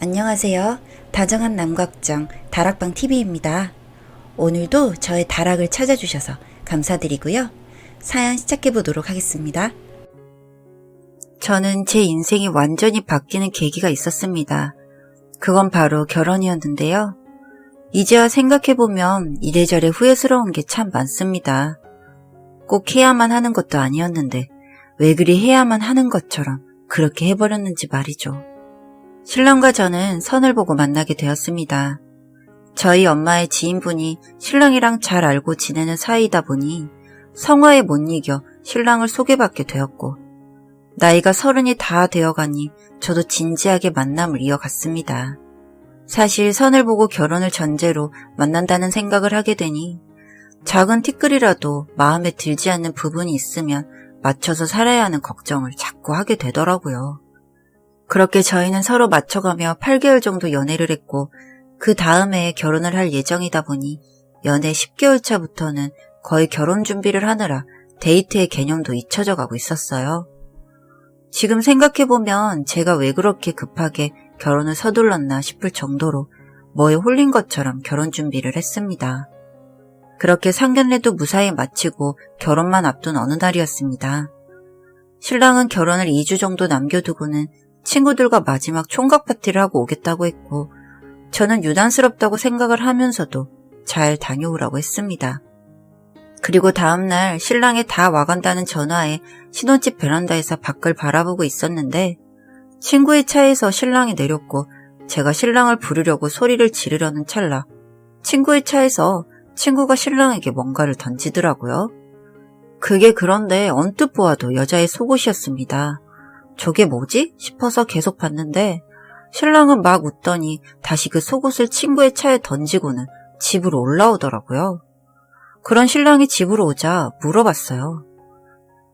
안녕하세요. 다정한 남각정 다락방TV입니다. 오늘도 저의 다락을 찾아주셔서 감사드리고요. 사연 시작해보도록 하겠습니다. 저는 제 인생이 완전히 바뀌는 계기가 있었습니다. 그건 바로 결혼이었는데요. 이제야 생각해보면 이래저래 후회스러운 게 참 많습니다. 꼭 해야만 하는 것도 아니었는데 왜 그리 해야만 하는 것처럼 그렇게 해버렸는지 말이죠. 신랑과 저는 선을 보고 만나게 되었습니다. 저희 엄마의 지인분이 신랑이랑 잘 알고 지내는 사이이다 보니 성화에 못 이겨 신랑을 소개받게 되었고, 나이가 30이 다 되어가니 저도 진지하게 만남을 이어갔습니다. 사실 선을 보고 결혼을 전제로 만난다는 생각을 하게 되니 작은 티끌이라도 마음에 들지 않는 부분이 있으면 맞춰서 살아야 하는 걱정을 자꾸 하게 되더라고요. 그렇게 저희는 서로 맞춰가며 8개월 정도 연애를 했고, 그 다음에 결혼을 할 예정이다 보니 연애 10개월 차부터는 거의 결혼 준비를 하느라 데이트의 개념도 잊혀져 가고 있었어요. 지금 생각해보면 제가 왜 그렇게 급하게 결혼을 서둘렀나 싶을 정도로 뭐에 홀린 것처럼 결혼 준비를 했습니다. 그렇게 상견례도 무사히 마치고 결혼만 앞둔 어느 날이었습니다. 신랑은 결혼을 2주 정도 남겨두고는 친구들과 마지막 총각 파티를 하고 오겠다고 했고, 저는 유난스럽다고 생각을 하면서도 잘 다녀오라고 했습니다. 그리고 다음날 신랑이 다 와간다는 전화에 신혼집 베란다에서 밖을 바라보고 있었는데, 친구의 차에서 신랑이 내렸고 제가 신랑을 부르려고 소리를 지르려는 찰나 친구의 차에서 친구가 신랑에게 뭔가를 던지더라고요. 그게 그런데 언뜻 보아도 여자의 속옷이었습니다. 저게 뭐지? 싶어서 계속 봤는데 신랑은 막 웃더니 다시 그 속옷을 친구의 차에 던지고는 집으로 올라오더라고요. 그런 신랑이 집으로 오자 물어봤어요.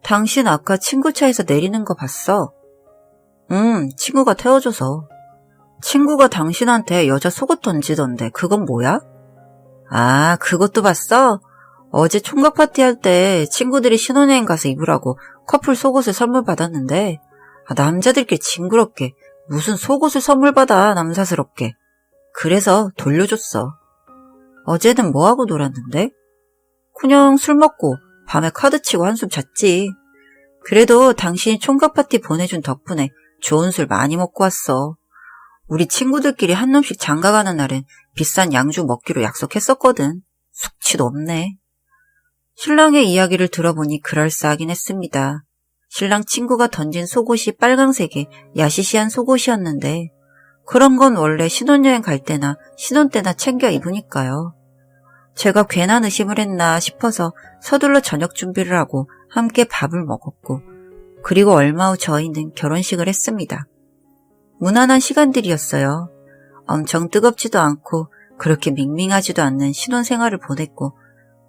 당신 아까 친구 차에서 내리는 거 봤어? 친구가 태워줘서. 친구가 당신한테 여자 속옷 던지던데 그건 뭐야? 아, 그것도 봤어? 어제 총각 파티할 때 친구들이 신혼여행 가서 입으라고 커플 속옷을 선물 받았는데, 남자들끼리 징그럽게 무슨 속옷을 선물 받아 남사스럽게. 그래서 돌려줬어. 어제는 뭐하고 놀았는데? 그냥 술 먹고 밤에 카드 치고 한숨 잤지. 그래도 당신이 총각 파티 보내준 덕분에 좋은 술 많이 먹고 왔어. 우리 친구들끼리 한 놈씩 장가가는 날엔 비싼 양주 먹기로 약속했었거든. 숙취도 없네. 신랑의 이야기를 들어보니 그럴싸하긴 했습니다. 신랑 친구가 던진 속옷이 빨강색의 야시시한 속옷이었는데 그런 건 원래 신혼여행 갈 때나 신혼 때나 챙겨 입으니까요. 제가 괜한 의심을 했나 싶어서 서둘러 저녁 준비를 하고 함께 밥을 먹었고, 그리고 얼마 후 저희는 결혼식을 했습니다. 무난한 시간들이었어요. 엄청 뜨겁지도 않고 그렇게 밍밍하지도 않는 신혼생활을 보냈고,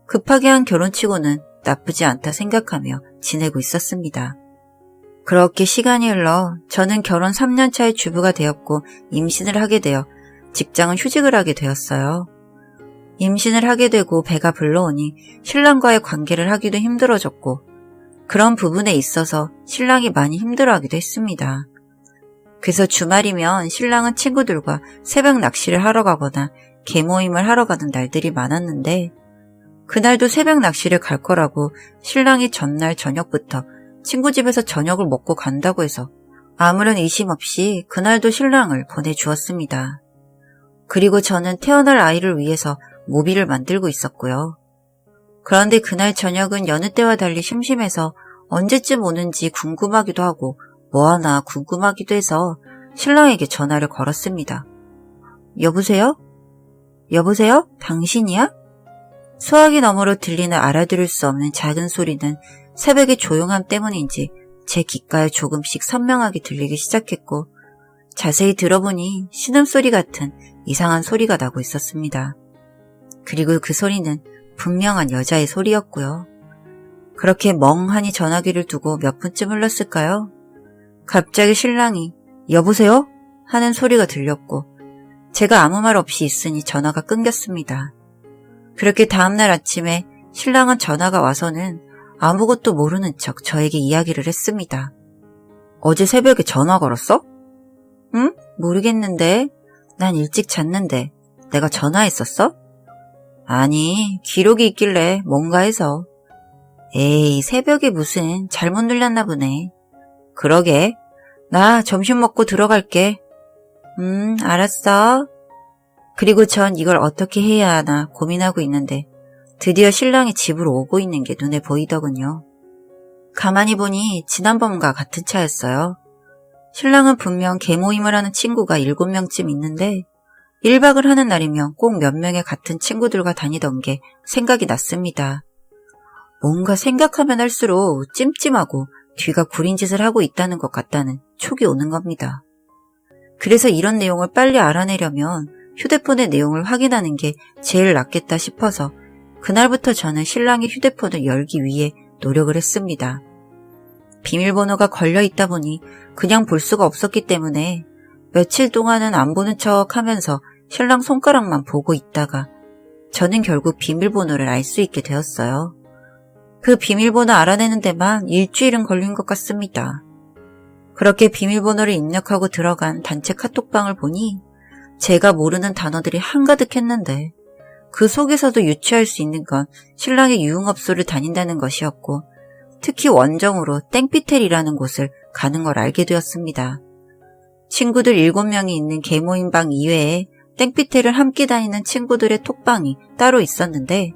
급하게 한 결혼치고는 나쁘지 않다 생각하며 지내고 있었습니다. 그렇게 시간이 흘러 저는 결혼 3년 차에 주부가 되었고 임신을 하게 되어 직장은 휴직을 하게 되었어요. 임신을 하게 되고 배가 불러오니 신랑과의 관계를 하기도 힘들어졌고, 그런 부분에 있어서 신랑이 많이 힘들어하기도 했습니다. 그래서 주말이면 신랑은 친구들과 새벽 낚시를 하러 가거나 개모임을 하러 가는 날들이 많았는데, 그날도 새벽 낚시를 갈 거라고 신랑이 전날 저녁부터 친구 집에서 저녁을 먹고 간다고 해서 아무런 의심 없이 그날도 신랑을 보내주었습니다. 그리고 저는 태어날 아이를 위해서 모비를 만들고 있었고요. 그런데 그날 저녁은 여느 때와 달리 심심해서 언제쯤 오는지 궁금하기도 하고 뭐하나 궁금하기도 해서 신랑에게 전화를 걸었습니다. 여보세요? 여보세요? 당신이야? 수화기 너머로 들리는 알아들을 수 없는 작은 소리는 새벽의 조용함 때문인지 제 귓가에 조금씩 선명하게 들리기 시작했고, 자세히 들어보니 신음소리 같은 이상한 소리가 나고 있었습니다. 그리고 그 소리는 분명한 여자의 소리였고요. 그렇게 멍하니 전화기를 두고 몇 분쯤 흘렀을까요? 갑자기 신랑이 여보세요? 하는 소리가 들렸고, 제가 아무 말 없이 있으니 전화가 끊겼습니다. 그렇게 다음날 아침에 신랑은 전화가 와서는 아무것도 모르는 척 저에게 이야기를 했습니다. 어제 새벽에 전화 걸었어? 응? 모르겠는데. 난 일찍 잤는데. 내가 전화했었어? 아니, 기록이 있길래 뭔가 해서. 에이, 새벽에 무슨 잘못 눌렸나 보네. 그러게. 나 점심 먹고 들어갈게. 알았어. 그리고 전 이걸 어떻게 해야 하나 고민하고 있는데 드디어 신랑이 집으로 오고 있는 게 눈에 보이더군요. 가만히 보니 지난번과 같은 차였어요. 신랑은 분명 개모임을 하는 친구가 7명쯤 있는데 1박을 하는 날이면 꼭 몇 명의 같은 친구들과 다니던 게 생각이 났습니다. 뭔가 생각하면 할수록 찜찜하고 뒤가 구린 짓을 하고 있다는 것 같다는 촉이 오는 겁니다. 그래서 이런 내용을 빨리 알아내려면 휴대폰의 내용을 확인하는 게 제일 낫겠다 싶어서 그날부터 저는 신랑의 휴대폰을 열기 위해 노력을 했습니다. 비밀번호가 걸려있다 보니 그냥 볼 수가 없었기 때문에 며칠 동안은 안 보는 척 하면서 신랑 손가락만 보고 있다가 저는 결국 비밀번호를 알 수 있게 되었어요. 그 비밀번호 알아내는 데만 일주일은 걸린 것 같습니다. 그렇게 비밀번호를 입력하고 들어간 단체 카톡방을 보니 제가 모르는 단어들이 한가득했는데 그 속에서도 유추할 수 있는 건 신랑의 유흥업소를 다닌다는 것이었고 특히 원정으로 땡피텔이라는 곳을 가는 걸 알게 되었습니다. 친구들 7명이 있는 개모임방 이외에 땡피텔을 함께 다니는 친구들의 톡방이 따로 있었는데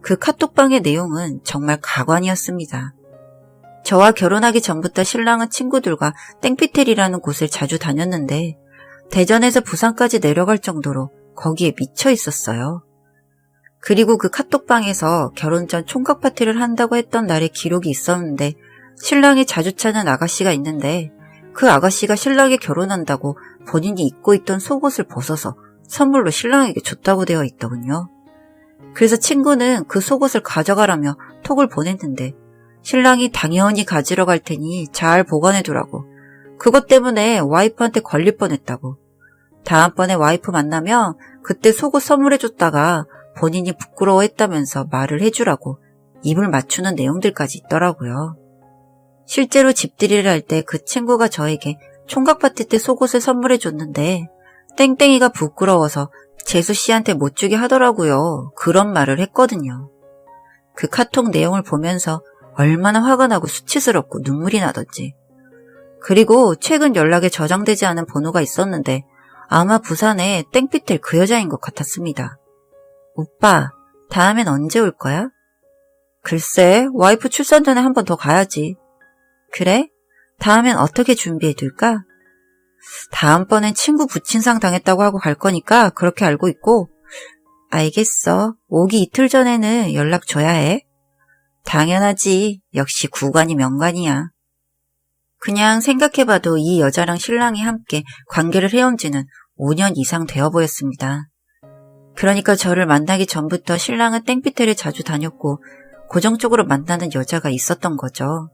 그 카톡방의 내용은 정말 가관이었습니다. 저와 결혼하기 전부터 신랑은 친구들과 땡피텔이라는 곳을 자주 다녔는데 대전에서 부산까지 내려갈 정도로 거기에 미쳐 있었어요. 그리고 그 카톡방에서 결혼 전 총각 파티를 한다고 했던 날의 기록이 있었는데 신랑이 자주 찾는 아가씨가 있는데 그 아가씨가 신랑이 결혼한다고 본인이 입고 있던 속옷을 벗어서 선물로 신랑에게 줬다고 되어 있더군요. 그래서 친구는 그 속옷을 가져가라며 톡을 보냈는데 신랑이 당연히 가지러 갈 테니 잘 보관해두라고. 그것 때문에 와이프한테 걸릴 뻔했다고. 다음번에 와이프 만나면 그때 속옷 선물해줬다가 본인이 부끄러워했다면서 말을 해주라고 입을 맞추는 내용들까지 있더라고요. 실제로 집들이를 할 때 그 친구가 저에게 총각 파티 때 속옷을 선물해줬는데 땡땡이가 부끄러워서 재수씨한테 못 주게 하더라고요. 그런 말을 했거든요. 그 카톡 내용을 보면서 얼마나 화가 나고 수치스럽고 눈물이 나던지. 그리고 최근 연락에 저장되지 않은 번호가 있었는데 아마 부산에 땡피텔 그 여자인 것 같았습니다. 오빠, 다음엔 언제 올 거야? 글쎄, 와이프 출산 전에 한 번 더 가야지. 그래? 다음엔 어떻게 준비해둘까? 다음번엔 친구 부친상 당했다고 하고 갈 거니까 그렇게 알고 있고. 알겠어. 오기 이틀 전에는 연락 줘야 해. 당연하지. 역시 구관이 명관이야. 그냥 생각해봐도 이 여자랑 신랑이 함께 관계를 해온 지는 5년 이상 되어 보였습니다. 그러니까 저를 만나기 전부터 신랑은 땡피텔에 자주 다녔고 고정적으로 만나는 여자가 있었던 거죠.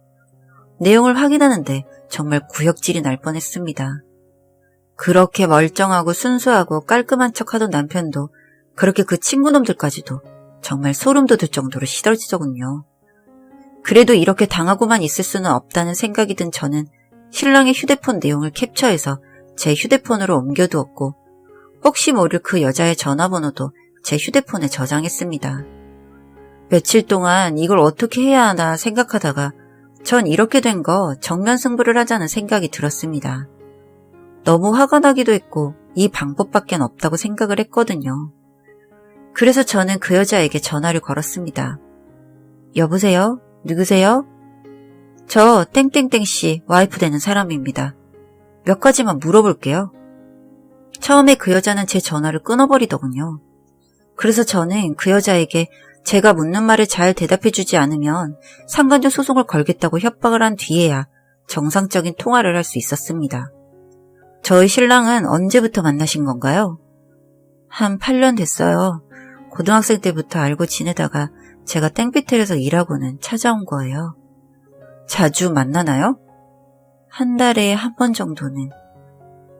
내용을 확인하는데 정말 구역질이 날 뻔했습니다. 그렇게 멀쩡하고 순수하고 깔끔한 척하던 남편도 그렇게 그 친구놈들까지도 정말 소름 돋을 정도로 시들지더군요. 그래도 이렇게 당하고만 있을 수는 없다는 생각이 든 저는 신랑의 휴대폰 내용을 캡처해서 제 휴대폰으로 옮겨두었고 혹시 모를 그 여자의 전화번호도 제 휴대폰에 저장했습니다. 며칠 동안 이걸 어떻게 해야 하나 생각하다가 전 이렇게 된 거 정면 승부를 하자는 생각이 들었습니다. 너무 화가 나기도 했고 이 방법밖엔 없다고 생각을 했거든요. 그래서 저는 그 여자에게 전화를 걸었습니다. 여보세요? 누구세요? 저 땡땡땡씨 와이프 되는 사람입니다. 몇 가지만 물어볼게요. 처음에 그 여자는 제 전화를 끊어버리더군요. 그래서 저는 그 여자에게 제가 묻는 말에 잘 대답해주지 않으면 상간적 소송을 걸겠다고 협박을 한 뒤에야 정상적인 통화를 할 수 있었습니다. 저희 신랑은 언제부터 만나신 건가요? 한 8년 됐어요. 고등학생 때부터 알고 지내다가 제가 땡피텔에서 일하고는 찾아온 거예요. 자주 만나나요? 한 달에 한 번 정도는.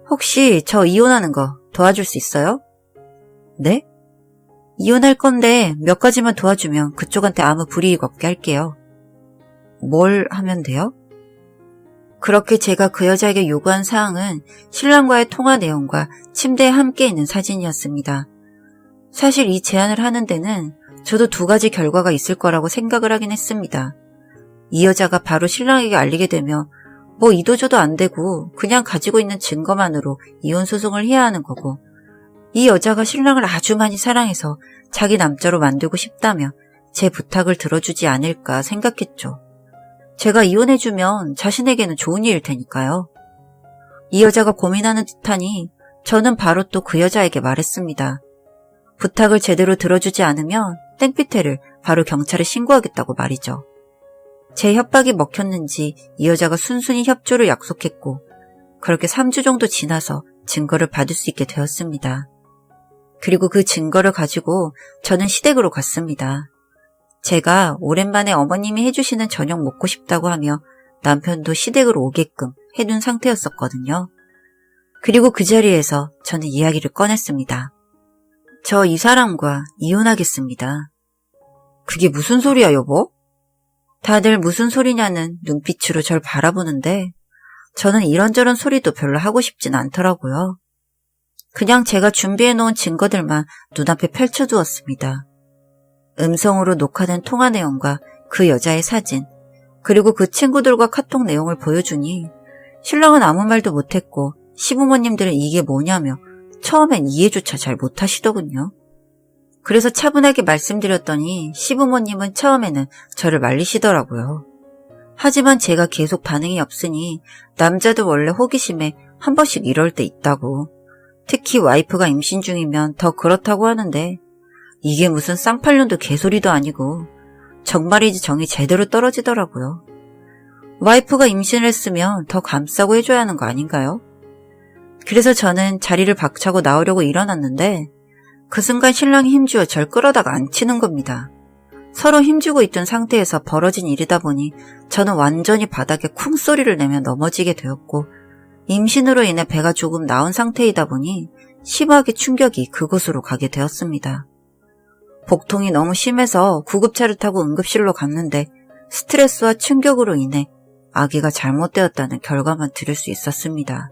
혹시 저 이혼하는 거 도와줄 수 있어요? 네? 이혼할 건데 몇 가지만 도와주면 그쪽한테 아무 불이익 없게 할게요. 뭘 하면 돼요? 그렇게 제가 그 여자에게 요구한 사항은 신랑과의 통화 내용과 침대에 함께 있는 사진이었습니다. 사실 이 제안을 하는 데는 저도 두 가지 결과가 있을 거라고 생각을 하긴 했습니다. 이 여자가 바로 신랑에게 알리게 되면 뭐 이도저도 안 되고 그냥 가지고 있는 증거만으로 이혼 소송을 해야 하는 거고, 이 여자가 신랑을 아주 많이 사랑해서 자기 남자로 만들고 싶다며 제 부탁을 들어주지 않을까 생각했죠. 제가 이혼해주면 자신에게는 좋은 일일 테니까요. 이 여자가 고민하는 듯하니 저는 바로 또 그 여자에게 말했습니다. 부탁을 제대로 들어주지 않으면 땡피테를 바로 경찰에 신고하겠다고 말이죠. 제 협박이 먹혔는지 이 여자가 순순히 협조를 약속했고, 그렇게 3주 정도 지나서 증거를 받을 수 있게 되었습니다. 그리고 그 증거를 가지고 저는 시댁으로 갔습니다. 제가 오랜만에 어머님이 해주시는 저녁 먹고 싶다고 하며 남편도 시댁으로 오게끔 해둔 상태였었거든요. 그리고 그 자리에서 저는 이야기를 꺼냈습니다. 저 이 사람과 이혼하겠습니다. 그게 무슨 소리야, 여보? 다들 무슨 소리냐는 눈빛으로 절 바라보는데 저는 이런저런 소리도 별로 하고 싶진 않더라고요. 그냥 제가 준비해놓은 증거들만 눈앞에 펼쳐두었습니다. 음성으로 녹화된 통화 내용과 그 여자의 사진, 그리고 그 친구들과 카톡 내용을 보여주니 신랑은 아무 말도 못했고 시부모님들은 이게 뭐냐며 처음엔 이해조차 잘 못하시더군요. 그래서 차분하게 말씀드렸더니 시부모님은 처음에는 저를 말리시더라고요. 하지만 제가 계속 반응이 없으니 남자도 원래 호기심에 한 번씩 이럴 때 있다고, 특히 와이프가 임신 중이면 더 그렇다고 하는데 이게 무슨 쌍팔년도 개소리도 아니고 정말이지 정이 제대로 떨어지더라고요. 와이프가 임신을 했으면 더 감싸고 해줘야 하는 거 아닌가요? 그래서 저는 자리를 박차고 나오려고 일어났는데 그 순간 신랑이 힘주어 절 끌어다가 앉히는 겁니다. 서로 힘주고 있던 상태에서 벌어진 일이다 보니 저는 완전히 바닥에 쿵 소리를 내며 넘어지게 되었고, 임신으로 인해 배가 조금 나온 상태이다 보니 심하게 충격이 그곳으로 가게 되었습니다. 복통이 너무 심해서 구급차를 타고 응급실로 갔는데 스트레스와 충격으로 인해 아기가 잘못되었다는 결과만 들을 수 있었습니다.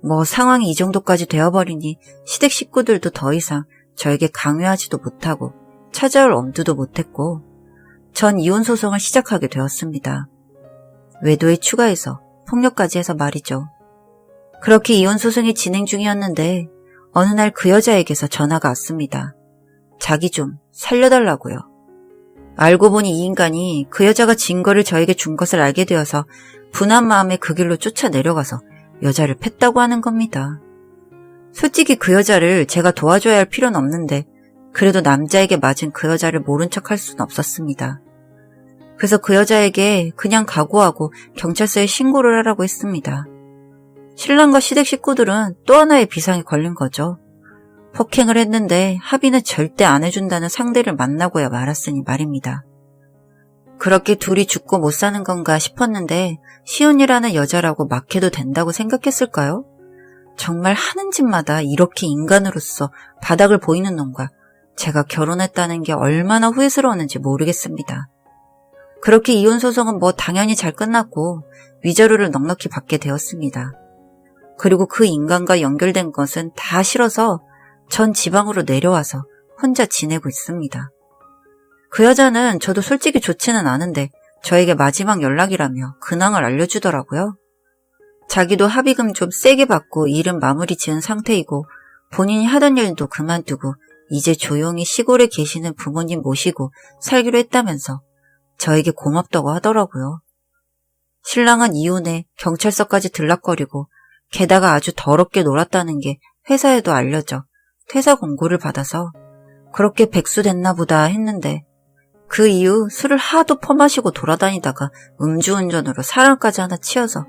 뭐 상황이 이 정도까지 되어버리니 시댁 식구들도 더 이상 저에게 강요하지도 못하고 찾아올 엄두도 못했고 전 이혼 소송을 시작하게 되었습니다. 외도에 추가해서 폭력까지 해서 말이죠. 그렇게 이혼 소송이 진행 중이었는데 어느 날 그 여자에게서 전화가 왔습니다. 자기 좀 살려달라고요. 알고 보니 이 인간이 그 여자가 증거를 저에게 준 것을 알게 되어서 분한 마음에 그 길로 쫓아 내려가서 여자를 팼다고 하는 겁니다. 솔직히 그 여자를 제가 도와줘야 할 필요는 없는데 그래도 남자에게 맞은 그 여자를 모른 척할 수는 없었습니다. 그래서 그 여자에게 그냥 각오하고 경찰서에 신고를 하라고 했습니다. 신랑과 시댁 식구들은 또 하나의 비상이 걸린 거죠. 폭행을 했는데 합의는 절대 안 해준다는 상대를 만나고야 말았으니 말입니다. 그렇게 둘이 죽고 못 사는 건가 싶었는데 시온이라는 여자라고 막 해도 된다고 생각했을까요? 정말 하는 짓마다 이렇게 인간으로서 바닥을 보이는 놈과 제가 결혼했다는 게 얼마나 후회스러웠는지 모르겠습니다. 그렇게 이혼 소송은 뭐 당연히 잘 끝났고 위자료를 넉넉히 받게 되었습니다. 그리고 그 인간과 연결된 것은 다 싫어서 전 지방으로 내려와서 혼자 지내고 있습니다. 그 여자는 저도 솔직히 좋지는 않은데 저에게 마지막 연락이라며 근황을 알려주더라고요. 자기도 합의금 좀 세게 받고 일은 마무리 지은 상태이고 본인이 하던 일도 그만두고 이제 조용히 시골에 계시는 부모님 모시고 살기로 했다면서 저에게 고맙다고 하더라고요. 신랑은 이혼해 경찰서까지 들락거리고 게다가 아주 더럽게 놀았다는 게 회사에도 알려져 퇴사 공고를 받아서 그렇게 백수됐나 보다 했는데 그 이후 술을 하도 퍼마시고 돌아다니다가 음주운전으로 사람까지 하나 치여서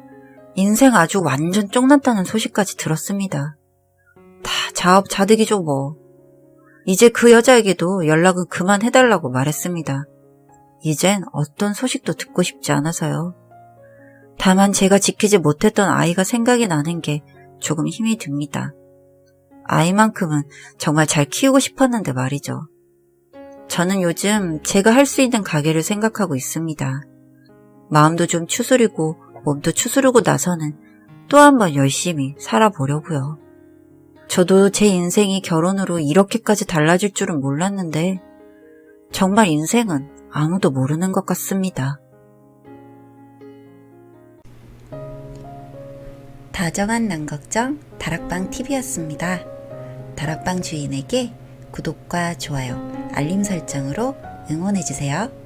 인생 아주 완전 쫑났다는 소식까지 들었습니다. 다 자업자득이죠 뭐. 이제 그 여자에게도 연락은 그만해달라고 말했습니다. 이젠 어떤 소식도 듣고 싶지 않아서요. 다만 제가 지키지 못했던 아이가 생각이 나는 게 조금 힘이 듭니다. 아이만큼은 정말 잘 키우고 싶었는데 말이죠. 저는 요즘 제가 할 수 있는 가게를 생각하고 있습니다. 마음도 좀 추스리고 몸도 추스르고 나서는 또 한 번 열심히 살아보려고요. 저도 제 인생이 결혼으로 이렇게까지 달라질 줄은 몰랐는데 정말 인생은 아무도 모르는 것 같습니다. 다정한 남걱정 다락방 TV였습니다. 다락방 주인에게 구독과 좋아요, 알림 설정으로 응원해주세요.